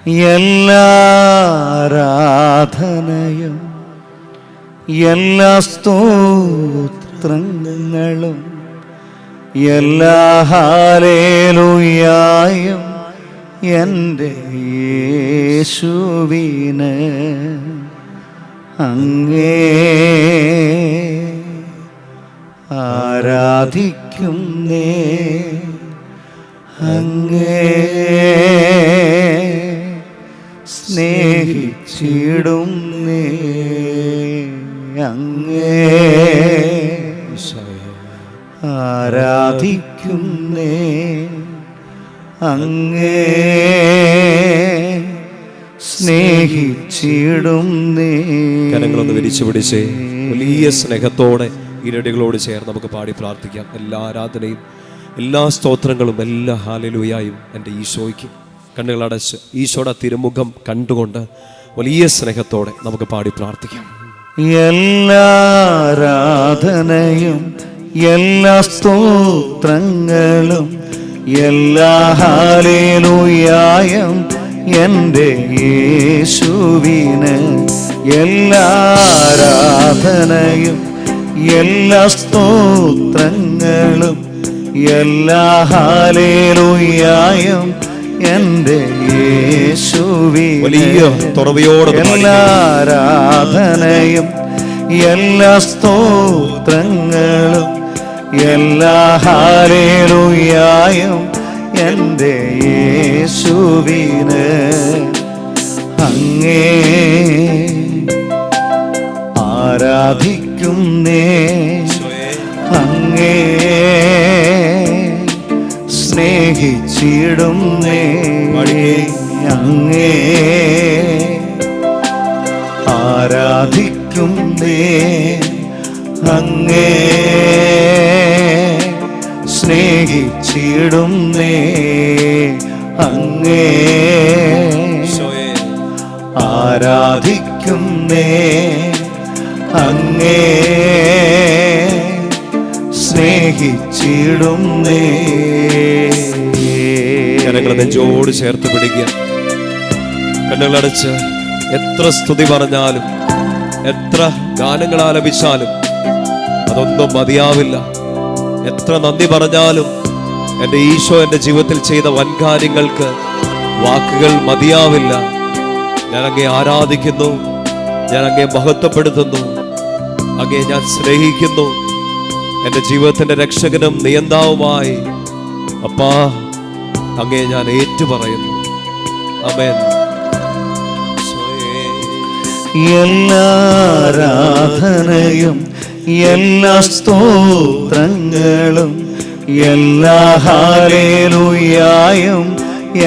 എല്ലാ ആരാധനയും എല്ലാ സ്തോത്രങ്ങളും എല്ലാ ഹല്ലേലൂയായും എൻ്റെ യേശുവിന് അങ്ങേ ആരാധിക്കുന്നേ, അങ്ങേ സ്നേഹിച്ചിടുന്നേ, അങ്ങേ ആരാധിക്കുന്നേ, അങ്ങേ സ്നേഹിച്ചിടുന്നേ. കരങ്ങളൊന്ന് വിരിച്ചു പിടിച്ചേ. വലിയ സ്നേഹത്തോടെ ഇരടികളോട് ചേർന്ന് നമുക്ക് പാടി പ്രാർത്ഥിക്കാം. എല്ലാ ആരാധനയും എല്ലാ സ്തോത്രങ്ങളും എല്ലാ ഹല്ലേലൂയായും എൻ്റെ ഈശോയ്ക്ക്. കണ്ണുകളടച്ച് ഈശോയുടെ തിരുമുഖം കണ്ടുകൊണ്ട് വലിയ സ്നേഹത്തോടെ നമുക്ക് പാടി പ്രാർത്ഥിക്കാം. എല്ലാ ആരാധനയും എല്ലാ സ്തോത്രങ്ങളും എല്ലാ ഹല്ലേലൂയായും എൻ്റെ യേശുവിന്. എല്ലാ ആരാധനയും എല്ലാ സ്തോത്രങ്ങളും എല്ലാ ഹല്ലേലൂയായും എൻ്റെ യേശുവിന്. വലിയ തുറവിയോടെ എല്ലാ ആരാധനയും എല്ലാ സ്തോത്രങ്ങളും എല്ലാ ഹല്ലേലൂയായും എൻ്റെ യേശുവിന്. അങ്ങേ ആരാധിക്കുന്നേ, അങ്ങേ സ്നേഹിച്ചിടുന്നേ, അങ്ങേ ആരാധിക്കുന്നേ, അങ്ങേ സ്നേഹിച്ചിടുന്നേ, അങ്ങേ ആരാധിക്കുന്നേ, അങ്ങേ സ്നേഹിച്ചിടുന്നേ. കരങ്ങൾ നെഞ്ചോട് ചേർത്ത് പിടിക്കുക. കണ്ണുകളടച്ച് എത്ര സ്തുതി പറഞ്ഞാലും എത്ര ഗാനങ്ങൾ ആലപിച്ചാലും അതൊന്നും മതിയാവില്ല. എത്ര നന്ദി പറഞ്ഞാലും എൻ്റെ ഈശോ എൻ്റെ ജീവിതത്തിൽ ചെയ്ത വൻകാര്യങ്ങൾക്ക് വാക്കുകൾ മതിയാവില്ല. ഞാൻ അങ്ങേ ആരാധിക്കുന്നു, ഞാൻ അങ്ങേ മഹത്വപ്പെടുത്തുന്നു, അങ്ങേ ഞാൻ സ്നേഹിക്കുന്നു. എൻ്റെ ജീവിതത്തിൻ്റെ രക്ഷകനും നിയന്താവുമായി അപ്പാ അങ്ങേ ഞാൻ ഏറ്റുപറയുന്നു. ആമേൻ. എല്ലാ ആരാധനയും എല്ലാ സ്തോത്രങ്ങളും എല്ലാ ഹല്ലേലൂയായും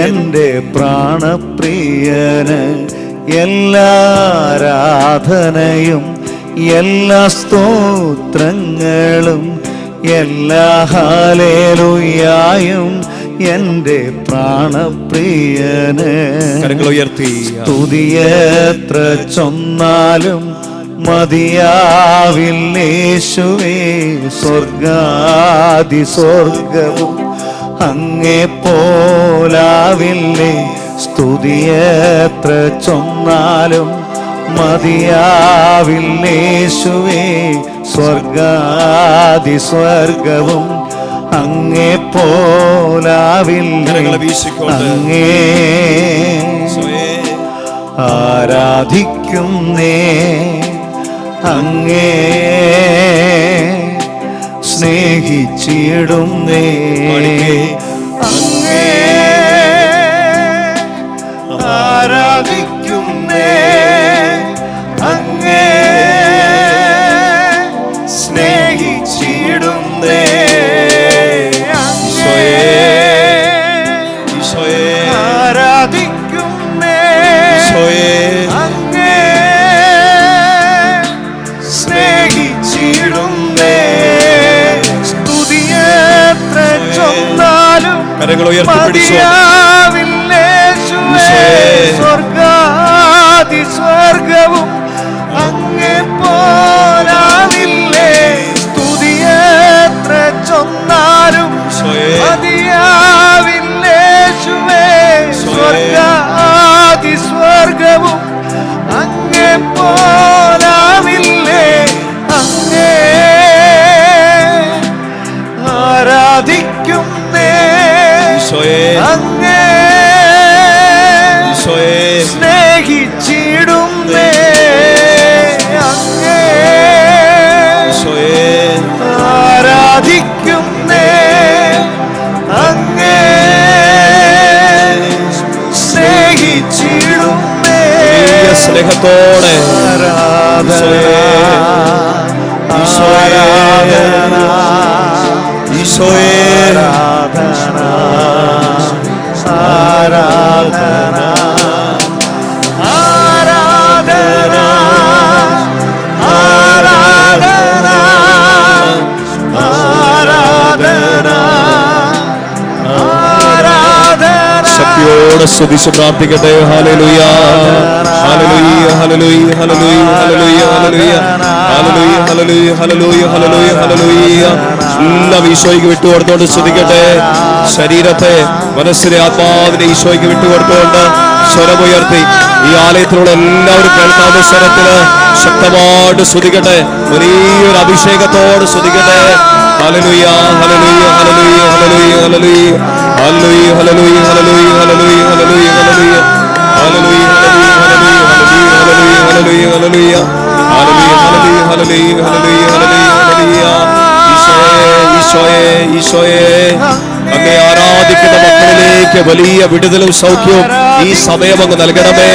എൻ്റെ പ്രാണപ്രിയന്. എല്ലാ ആരാധനയും എല്ലാ സ്തോത്രങ്ങളും എല്ലാ ഹല്ലേലൂയായും എൻ്റെ പ്രാണപ്രിയന്. സ്തുതിയെത്ര ചൊന്നാലും മതിയാവില്ലേശുവേ. സ്വർഗാദി സ്വർഗവും അങ്ങേ പോലാവില്ലേ. സ്തുതിയെത്ര ചൊന്നാലും മതിയാവില്ലേശുവേ. സ്വർഗാദി സ്വർഗവും അങ്ങേ പോലാവില്ലേ. അങ്ങേ ആരാധിക്കുന്നേ, അങ്ങേ സ്നേഹിച്ചിടുന്നേ, അങ്ങേ ആരാധിക്കുന്നേ, അങ്ങേ സ്നേഹിച്ചിടുന്നേ, ആരാധിക്കുന്നേ, അങ്ങേ സ്നേഹിച്ചിടുന്നേ. സ്തുതിയെത്ര ചൊന്നാലും മതിയാവില്ലേശുവേ. സ്വർഗാദി സ്വർഗവും അങ്ങേ പോലാവില്ലേ. സ്തുതിയെത്ര ചൊന്നാലും മതിയാവില്ലേശുവേ. സ്വർഗാദി സ്വർഗവും അങ്ങേ പോലാവില്ലേ. അങ്ങേ ആരാധിക്കുന്നേ, അങ്ങേ സ്നേഹിച്ചിടുന്നേ, അങ്ങേ ആരാധിക്കുന്നേ, അങ്ങേ സ്നേഹിച്ചിടുന്നേ. സ്നേഹത്തോടെ ശക്തിയോടെ സ്തുതിച്ച് പ്രാർത്ഥിക്കട്ടെ. ഹല്ലേലൂയ ഹല്ലേലൂയ ഹല്ലേലൂയ ഹല്ലേലൂയ ഹല്ലേലൂയ ഹല്ലേലൂയ ഹല്ലേലൂയ ഹല്ലേലൂയ ഹല്ലേലൂയ ഹല്ലേലൂയ. എല്ലാം ഈശോയ്ക്ക് വിട്ടുകൊടുത്തോണ്ട് സ്തുതിക്കട്ടെ. ശരീരത്തെ, മനസ്സിനെ, ആത്മാവിനെ ഈശോയ്ക്ക് വിട്ടുകൊടുത്തുകൊണ്ട് സ്വരമുയർത്തി ഈ ആലയത്തിലുള്ള എല്ലാവരും കേൾക്കാവുന്ന സ്വരത്തില് ശക്തമായിട്ട് സ്തുതിക്കട്ടെ. വലിയൊരു അഭിഷേകത്തോട് സ്തുതിക്കട്ടെ. ഹല്ലേലൂയ ഹല്ലേലൂയ ഹല്ലേലൂയ ഹല്ലേലൂയ ഹല്ലേലൂയ ഹല്ലേലൂയ ഹല്ലേലൂയ ഹല്ലേലൂയ ഹല്ലേലൂയ ഹല്ലേലൂയ ഹല്ലേലൂയ ഹല്ലേലൂയ ഹല്ലേലൂയ ഹല്ലേലൂയ ഹല്ലേലൂയ ഹല്ലേലൂയ. ഈശോയെ ഈശോയെ അങ്ങേ ആരാധിക്കുന്ന മക്കളിലേക്ക് വലിയ വിടുതലും സൗഖ്യവും ഈ സമയം അങ്ങ് നൽകണമേ.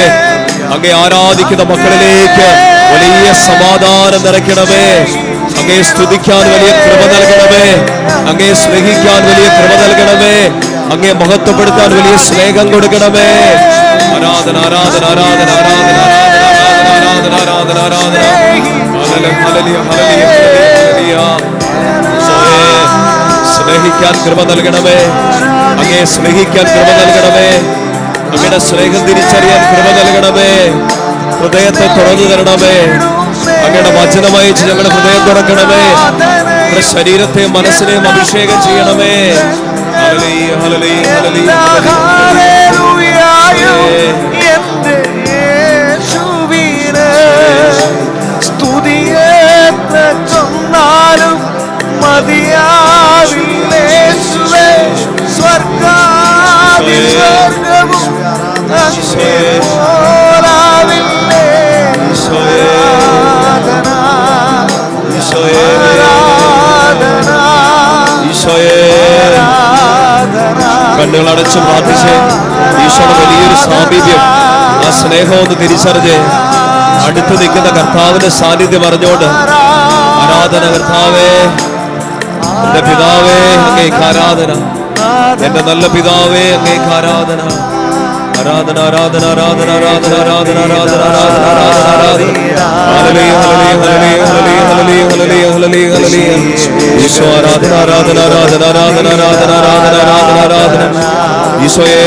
അങ്ങേ ആരാധിക്കുന്ന മക്കളിലേക്ക് വലിയ സമാധാനം നിറയ്ക്കണമേ. അങ്ങേ സ്തുതിക്കാൻ വലിയ കൃപ നൽകണമേ. അങ്ങേ സ്നേഹിക്കാൻ വലിയ കൃപ നൽകണമേ. അങ്ങേ മഹത്വപ്പെടുത്താൻ വലിയ സ്നേഹം കൊടുക്കണമേ. ആരാധന ആരാധന ആരാധന ആരാധന ആരാധന ആരാധന ആരാധന. സ്നേഹിക്കാൻ കൃപ നൽകണമേ. അങ്ങേ സ്നേഹിക്കാൻ കൃപ നൽകണമേ. അങ്ങയുടെ സ്നേഹം തിരിച്ചറിയാൻ കൃപ നൽകണമേ. ഹൃദയത്തെ തുറന്നു തരണമേ. അങ്ങയുടെ വചനമയച്ച് ഞങ്ങളുടെ ഹൃദയം തുറക്കണമേ. നമ്മുടെ ശരീരത്തെയും മനസ്സിനെയും അഭിഷേകം ചെയ്യണമേ. ഹല്ലേലൂയ ഹല്ലേലൂയ ഹല്ലേലൂയ എന്റെ യേശുവിനെ സ്തുതിയെത്ര ചൊന്നാലും മതിയാവില്ലേശുവേ. സ്വർഗ്ഗാദി സ്വർഗ്ഗവും അങ്ങേ പോലാവില്ലേ. കണ്ണുകൾ അടച്ചു പ്രാർത്ഥിച്ച് ഈശോയുടെ വലിയൊരു സാമീപ്യം, ആ സ്നേഹം ഒന്ന് തിരിച്ചറിഞ്ഞ് അടുത്ത് നിൽക്കുന്ന കർത്താവിന്റെ സാന്നിധ്യം അറിഞ്ഞോണ്ട് ആരാധന. കർത്താവേ, എന്റെ പിതാവേ, അങ്ങേക്ക് ആരാധന. എന്റെ നല്ല പിതാവേ, അങ്ങേക്ക് ആരാധന. ആരാധന ആരാധന ആരാധന ആരാധന ആരാധന ആരാധന ആരാധന ആരാധന ആരാധന. ഹല്ലേലൂയ ഹല്ലേലൂയ ഹല്ലേലൂയ ഹല്ലേലൂയ ഹല്ലേലൂയ ഹല്ലേലൂയ ഹല്ലേലൂയ. ഈശോ ആരാധന ആരാധന ആരാധന ആരാധന ആരാധന ആരാധന ആരാധന ആരാധന. ഈശോയെ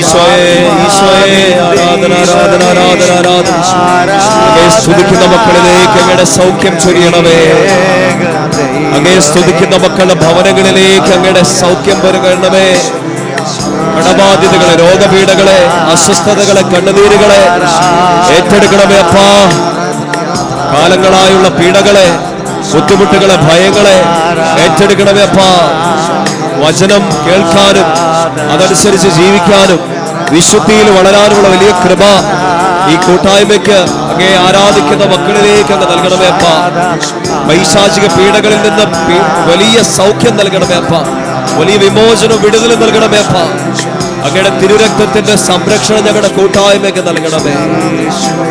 ഈശോയെ ഈശോയെ ആരാധന ആരാധന ആരാധന ആരാധന. അങ്ങേ സ്തുതിക്കുന്ന മക്കളിലേക്ക് അങ്ങയുടെ സൗഖ്യം ചൊരിയണമേ. അങ്ങേ സ്തുതിക്കുന്ന മക്കളുടെ ഭവനങ്ങളിലേക്ക് അങ്ങയുടെ സൗഖ്യം പകരണമേ. കടബാധ്യതകളെ, രോഗപീഠകളെ, അസ്വസ്ഥതകളെ, കണ്ണുനീരുകളെ ഏറ്റെടുക്കണമേ അപ്പാ. കാലങ്ങളായുള്ള പീഡകളെ, ബുദ്ധിമുട്ടുകളെ, ഭയങ്ങളെ ഏറ്റെടുക്കണമേ അപ്പാ. വചനം കേൾക്കാനും അതനുസരിച്ച് ജീവിക്കാനും വിശുദ്ധിയിൽ വളരാനുള്ള വലിയ കൃപ ഈ കൂട്ടായ്മയ്ക്ക് അങ്ങേ ആരാധിക്കുന്ന മക്കളിലേക്ക് അങ്ങ് നൽകണമേ അപ്പാ. പൈശാചിക പീഡകളിൽ നിന്ന് വലിയ സൗഖ്യം നൽകണമേ അപ്പാ. വലിയ വിമോചനം, വിടുതലും നൽകണമേ അപ്പാ. അങ്ങയുടെ തിരുരക്തത്തിന്റെ സംരക്ഷണം ഞങ്ങളുടെ കൂട്ടായ്മയ്ക്ക് നൽകണമേ.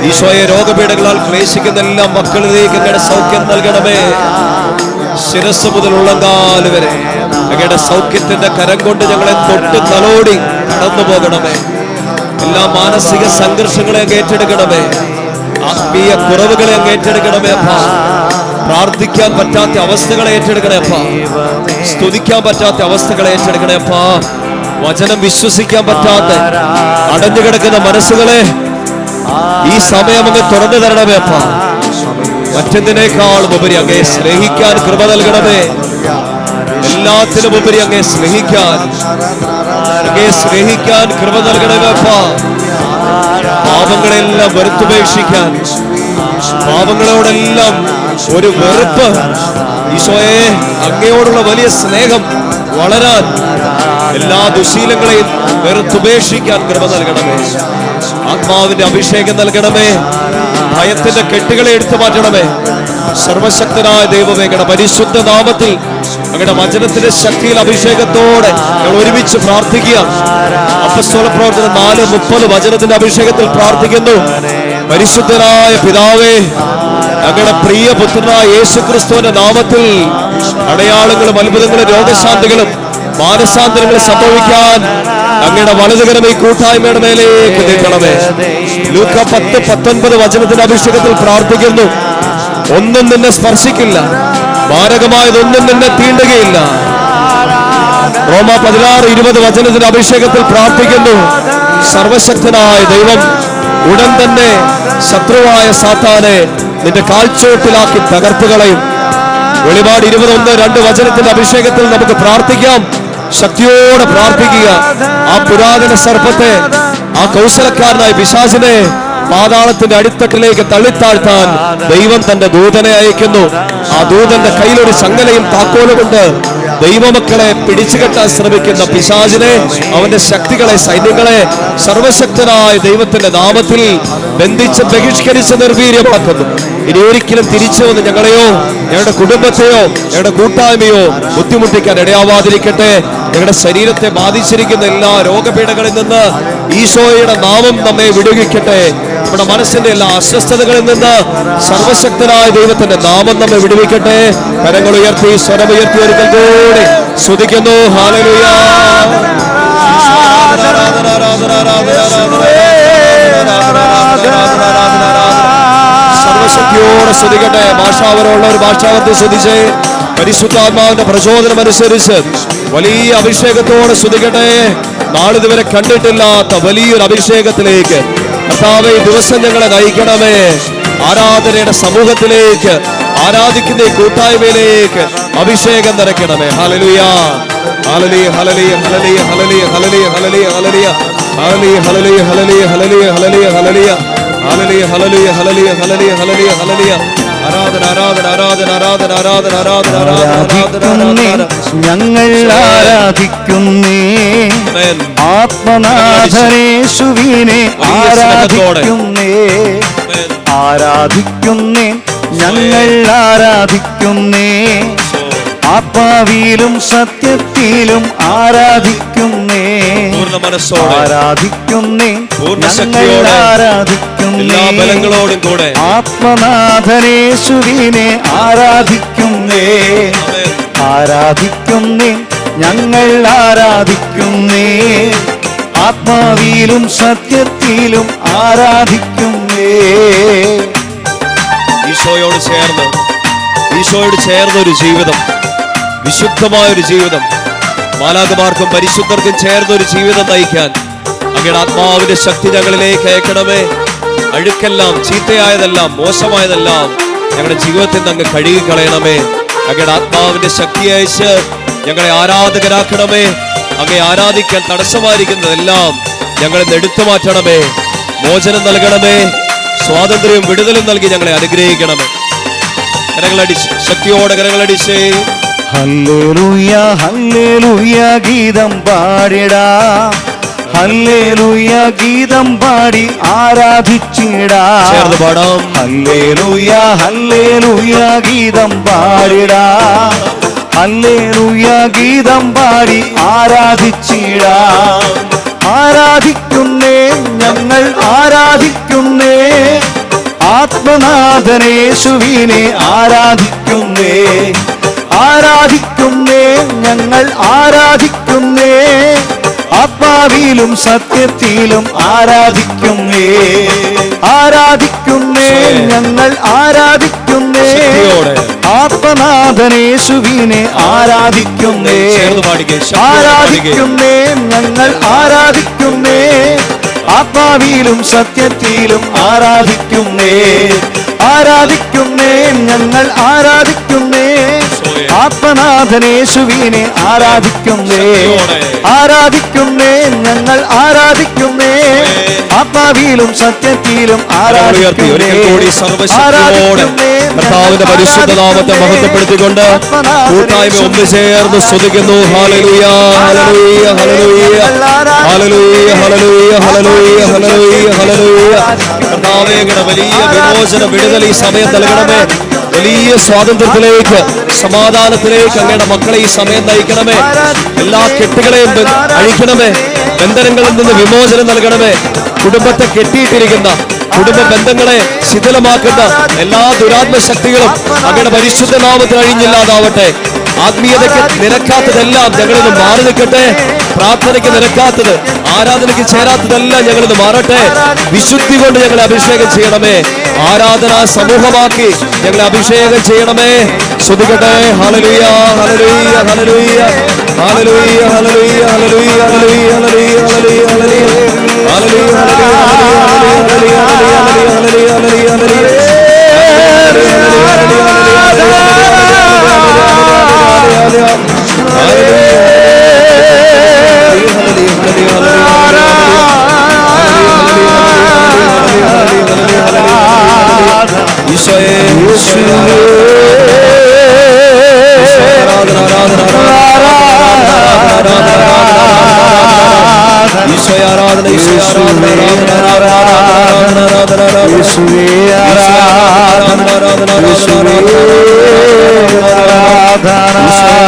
ഈശോയെ, രോഗപീഠകളാൽ ക്ലേശിക്കുന്ന എല്ലാ മക്കളിലേക്ക് അങ്ങയുടെ സൗഖ്യം നൽകണമേ. ശിരസ് മുതൽ ഉള്ളങ്കാല് വരെ അങ്ങയുടെ സൗഖ്യത്തിന്റെ കരം കൊണ്ട് ഞങ്ങളെ തൊട്ട് തലോടി കടന്നു പോകണമേ. എല്ലാ മാനസിക സംഘർഷങ്ങളെ അങ്ങ് ഏറ്റെടുക്കണമേ. ആത്മീയ കുറവുകളെ അങ്ങ് ഏറ്റെടുക്കണമേ അപ്പാ. പ്രാർത്ഥിക്കാൻ പറ്റാത്ത അവസ്ഥകളെ ഏറ്റെടുക്കണേ അപ്പാ. സ്തുതിക്കാൻ പറ്റാത്ത അവസ്ഥകളെ ഏറ്റെടുക്കണേ അപ്പാ. വചനം വിശ്വസിക്കാൻ പറ്റാത്ത അടഞ്ഞു കിടക്കുന്ന മനസ്സുകളെ ഈ സമയം അങ്ങ് തുറന്നു തരണമേ അപ്പാ. മറ്റെന്തിനേക്കാളും ഉപരി അങ്ങേ സ്നേഹിക്കാൻ കൃപ നൽകണമേ. എല്ലാത്തിനും ഉപരി അങ്ങേ സ്നേഹിക്കാൻ കൃപ നൽകണമേ അപ്പാ. പാപങ്ങൾ പാപങ്ങളെല്ലാം വെറുത്തുപേക്ഷിക്കാൻ, പാപങ്ങളോടെല്ലാം ഒരു വെറുപ്പ്, ഈശോയെ അങ്ങയോടുള്ള വലിയ സ്നേഹം വളരാൻ, എല്ലാ ദുശീലങ്ങളെയും വെറുത്തുപേക്ഷിക്കാൻ കൃപ നൽകണമേ. ആത്മാവിന്റെ അഭിഷേകം നൽകണമേ. ഭയത്തിന്റെ കെട്ടുകളെ എടുത്തു മാറ്റണമേ. സർവശക്തനായ ദൈവമേ, അങ്ങയുടെ പരിശുദ്ധ നാമത്തിൽ അങ്ങയുടെ വചനത്തിന്റെ ശക്തിയിൽ അഭിഷേകത്തോടെ ഞങ്ങൾ ഒരുമിച്ച് പ്രാർത്ഥിക്കുക. അപ്പസ്തോല പ്രവർത്തനം 4:30 വചനത്തിന്റെ അഭിഷേകത്തിൽ പ്രാർത്ഥിക്കുന്നു. പരിശുദ്ധനായ പിതാവേ, അങ്ങയുടെ പ്രിയ പുത്രനായ യേശുക്രിസ്തുവിന്റെ നാമത്തിൽ അടയാളങ്ങളും അത്ഭുതങ്ങളും രോഗശാന്തികളും മാനസാന്തരങ്ങൾ സംഭവിക്കാൻ അങ്ങയുടെ വലതുകരം ഈ കൂട്ടായ്മയുടെ മേലേക്ക് നീട്ടണമേ. ലൂക്ക 10:19 വചനത്തിന്റെ അഭിഷേകത്തിൽ പ്രാർത്ഥിക്കുന്നു. ഒന്നും നിന്നെ സ്പർശിക്കില്ല, മാരകമായതൊന്നും നിന്നെ തീണ്ടുകയില്ല. റോമ 16:20 വചനത്തിന്റെ അഭിഷേകത്തിൽ പ്രാർത്ഥിക്കുന്നു. സർവശക്തനായ ദൈവം ഉടൻ തന്നെ ശത്രുവായ സാത്താനെ നിന്റെ കാൽച്ചോട്ടിലാക്കി തകർത്തുകളയും. വെളിപാട് 21:2 വചനത്തിന്റെ അഭിഷേകത്തിൽ നമുക്ക് പ്രാർത്ഥിക്കാം. ശക്തിയോടെ പ്രാർത്ഥിക്കുക. ആ പുരാതന സർപ്പത്തെ, ആ കൗശലക്കാരനായ പിശാചിനെ പാതാളത്തിന്റെ അടിത്തട്ടിലേക്ക് തള്ളിത്താഴ്ത്താൻ ദൈവം തന്റെ ദൂതനെ അയക്കുന്നു. ആ ദൂതന്റെ കയ്യിലൊരു ചങ്ങലയും താക്കോലുമുണ്ട്. ദൈവമക്കളെ പിടിച്ചുകെട്ടാൻ ശ്രമിക്കുന്ന പിശാചിനെ, അവന്റെ ശക്തികളെ, സൈന്യങ്ങളെ സർവശക്തനായ ദൈവത്തിന്റെ നാമത്തിൽ ബന്ധിച്ച് ബഹിഷ്കരിച്ച് നിർവീര്യമാക്കുന്നു. ഇനി ഒരിക്കലും തിരിച്ചു വന്ന് ഞങ്ങളെയോ ഞങ്ങളുടെ കുടുംബത്തെയോ ഞങ്ങളുടെ കൂട്ടായ്മയോ ബുദ്ധിമുട്ടിക്കാൻ ഇടയാവാതിരിക്കട്ടെ. ഞങ്ങളുടെ ശരീരത്തെ ബാധിച്ചിരിക്കുന്ന എല്ലാ രോഗപീഠകളിൽ നിന്ന് ഈശോയുടെ നാമം നമ്മെ വിടുവിക്കട്ടെ. നമ്മുടെ മനസ്സിന്റെ എല്ലാ അസ്വസ്ഥതകളിൽ നിന്ന് സർവശക്തനായ ദൈവത്തിന്റെ നാമം നമ്മെ വിടുവിക്കട്ടെ. കരങ്ങൾ ഉയർത്തി, സ്വരമുയർത്തി ഒരിക്കൽ കൂടി സ്തുതിക്കുന്നു. ഹല്ലേലൂയ. സർവശക്തിയോടെ സ്തുതിക്കട്ടെ. ഭാഷാവരമുള്ള ഒരു ഭാഷാവർത്തി സ്തുതിച്ച് പരിശുദ്ധാത്മാവിന്റെ പ്രചോദനം അനുസരിച്ച് വലിയ അഭിഷേകത്തോടെ സ്തുതിക്കട്ടെ. നാളിതുവരെ കണ്ടിട്ടില്ലാത്ത വലിയൊരു അഭിഷേകത്തിലേക്ക് കർത്താവേ ഈ ദിവസം ഞങ്ങളെ നയിക്കണമേ. ആരാധനയുടെ സമൂഹത്തിലേക്ക്, ആരാധിക്കുന്ന ഈ കൂട്ടായ്മയിലേക്ക് അഭിഷേകം നിറയ്ക്കണമേ. ഹല്ലേലൂയ, ഹല്ലേലൂയ, ഹല്ലേലൂയ, ഹല്ലേലൂയ, ഹല്ലേലൂയ, ഹല്ലേലൂയ, ഹല്ലേലൂയ, ഹല്ലേലൂയ, ഹല്ലേലൂയ, ഹല്ലേലൂയ, ഹല്ലേലൂയ, ഹല്ലേലൂയ, ഹല്ലേലൂയ, ഹല്ലേലൂയ, ഹല്ലേലൂയ, ഹല്ലേലൂയ, ഹല്ലേലൂയ, ഹല്ലേലൂയ. ആരാധന, ആരാധന, ആരാധന, ആരാധന, ആരാധന, ആരാധന, ആരാധന, ആരാധന. ഞങ്ങൾ ആരാധിക്കുന്നേ, ആത്മനാഥനേശുവിനെ ആരാധിക്കുന്നേ, ആരാധിക്കുന്നേ, ഞങ്ങൾ ആരാധിക്കുന്നേ, ആത്മാവിലും സത്യത്തിലും ആരാധിക്കുന്നേ, പൂർണ്ണ മനസ്സോടെ ആരാധിക്കുന്നേ, പൂർണ്ണശക്തിയോടെ, ആരാധിക്കുന്നേ, എല്ലാ ബലങ്ങളോടും കൂടെ ആത്മനാഥനേശുവിനെ ആരാധിക്കുന്നേ, ആരാധിക്കുന്നേ, ഞങ്ങൾ ആരാധിക്കുന്നേ, ആത്മാവിലും സത്യത്തിലും ആരാധിക്കുന്നേ. ഈശോയോട് ചേർന്ന് ഒരു ജീവിതം, വിശുദ്ധമായ ഒരു ജീവിതം, മാലാഖമാർക്കും പരിശുദ്ധർക്കും ചേർന്ന ഒരു ജീവിതം നയിക്കാൻ അങ്ങയുടെ ആത്മാവിന്റെ ശക്തി ഞങ്ങളിലേക്ക് അയക്കണമേ. അഴുക്കെല്ലാം, ചീത്തയായതെല്ലാം, മോശമായതെല്ലാം ഞങ്ങളുടെ ജീവിതത്തിൽ നിന്ന് അങ്ങ് കഴുകിക്കളയണമേ. അങ്ങയുടെ ആത്മാവിന്റെ ശക്തി അയച്ച് ഞങ്ങളെ ആരാധകരാക്കണമേ. അങ്ങയെ ആരാധിക്കാൻ തടസ്സമായിരിക്കുന്നതെല്ലാം ഞങ്ങളെ എടുത്തു മാറ്റണമേ. മോചനം നൽകണമേ. സ്വാതന്ത്ര്യവും വിടുതലും നൽകി ഞങ്ങളെ അനുഗ്രഹിക്കണമേ. കരങ്ങളടിച്ച്, ശക്തിയോടെ കരങ്ങളടിച്ച്. ഹല്ലേലൂയ, ഹല്ലേലൂയ ഗീതം പാടിടാ, ഹല്ലേലൂയ ഗീതം പാടി ആരാധിച്ചിടാ. ചേർന്ന് പാടാം. ഹല്ലേലൂയ, ഹല്ലേലൂയ ഗീതം പാടിടാ, ഹല്ലേലൂയ ഗീതം പാടി ആരാധിച്ചിടാ. ആരാധിക്കുന്നേ, ഞങ്ങൾ ആരാധിക്കുന്നേ, ആത്മനാഥനേശുവിനെ ആരാധിക്കുന്നേ, ആരാധിക്കുന്നേ, ഞങ്ങൾ ആരാധിക്കുന്നേ, ആത്മാവിലും സത്യത്തിലും ആരാധിക്കുന്നേ, ആരാധിക്കുന്നേ, ഞങ്ങൾ ആരാധിക്കുന്നേ, ആത്മനാഥനേശുവിനെ ആരാധിക്കുന്നേ, ആരാധിക്കുന്നേ, ഞങ്ങൾ ആരാധിക്കുന്നേ, ആത്മാവിലും സത്യത്തിലും ആരാധിക്കുന്നേ, ആരാധിക്കുന്നേ, ഞങ്ങൾ ആരാധിക്കുന്നേ, ആത്മനാഥനേശുവിനെ ആരാധിക്കുന്നേ, ആരാധിക്കുന്നേ, ഞങ്ങൾ ആരാധിക്കുന്നേ, ആത്മാവിലും സത്യത്തിലും ആരാധിക്കുന്നേ, ആരാധിക്കുന്നേ, കർത്താവിന്റെ പരിശുദ്ധ നാമത്തെ മഹത്വപ്പെടുത്തിക്കൊണ്ട് കൂട്ടായ്മ ഒന്ന് ചേർന്ന് സ്തുതിക്കുന്നു. ഹല്ലേലൂയ, ഹല്ലേലൂയ, ഹല്ലേലൂയ, ഹല്ലേലൂയ, ഹല്ലേലൂയ, ഹല്ലേലൂയ, ഹല്ലേലൂയ, ഹല്ലേലൂയ. കർത്താവേ, അങ്ങയുടെ വലിയ വിമോചന വിടുതൽ ഈ സമയം നൽകണമേ. വലിയ സ്വാതന്ത്ര്യത്തിലേക്ക്, സമാധാനത്തിലേക്ക് അങ്ങയുടെ മക്കളെ ഈ സമയം നയിക്കണമേ. എല്ലാ കെട്ടുകളെയും അഴിക്കണമേ. ബന്ധനങ്ങളിൽ നിന്ന് വിമോചനം നൽകണമേ. കുടുംബത്തെ കെട്ടിയിട്ടിരിക്കുന്ന, കുടുംബ ബന്ധങ്ങളെ ശിഥിലമാക്കുന്ന എല്ലാ ദുരാത്മശക്തികളും അങ്ങയുടെ പരിശുദ്ധ നാമത്തിൽ അഴിഞ്ഞില്ലാതാവട്ടെ. ആത്മീയതയ്ക്ക് നിരക്കാത്തതെല്ലാം ഞങ്ങളിന്ന് മാറി നിൽക്കട്ടെ. പ്രാർത്ഥനയ്ക്ക് നിരക്കാത്തത്, ആരാധനയ്ക്ക് ചേരാത്തതെല്ലാം ഞങ്ങളിന്ന് മാറട്ടെ. വിശുദ്ധി കൊണ്ട് ഞങ്ങളെ അഭിഷേകം ചെയ്യണമേ. ആരാധനാ സമൂഹമാക്കി ഞങ്ങളെ അഭിഷേകം ചെയ്യണമേ. സ്തുതിക്കട്ടെ. ഹല്ലേലൂയ, ഹല്ലേലൂയ, ഹല്ലേലൂയ, ഹല്ലേലൂയ, ഹല്ലേലൂയ, ഹല്ലേലൂയ, ഹല്ലേലൂയ, ഹല്ലേലൂയ, ഹല്ലേലൂയ, ആരാധന